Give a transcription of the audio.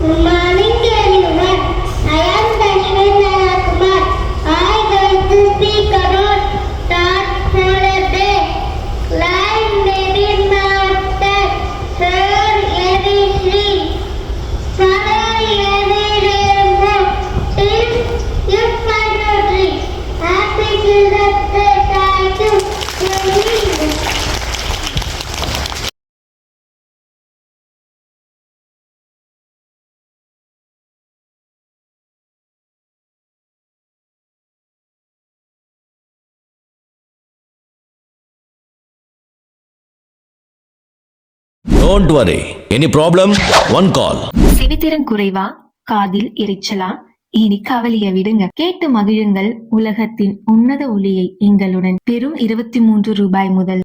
Good morning everyone. I am Dashwin Kumar. I going to speak about thought for a day. Life maybe master, sir every tree, follow every rainbow, till you find a tree. Happy Children's Day. Thank you. Don't worry. Any problem? One call. செவித்திறன் குறைவா, காதில் எரிச்சலா? இனி கவலைய விடுங்க, கேட்டு மகிழுங்கள் உலகத்தின் உன்னத ஒளியை எங்களுடன். வெறும் 23 ரூபாய் முதல்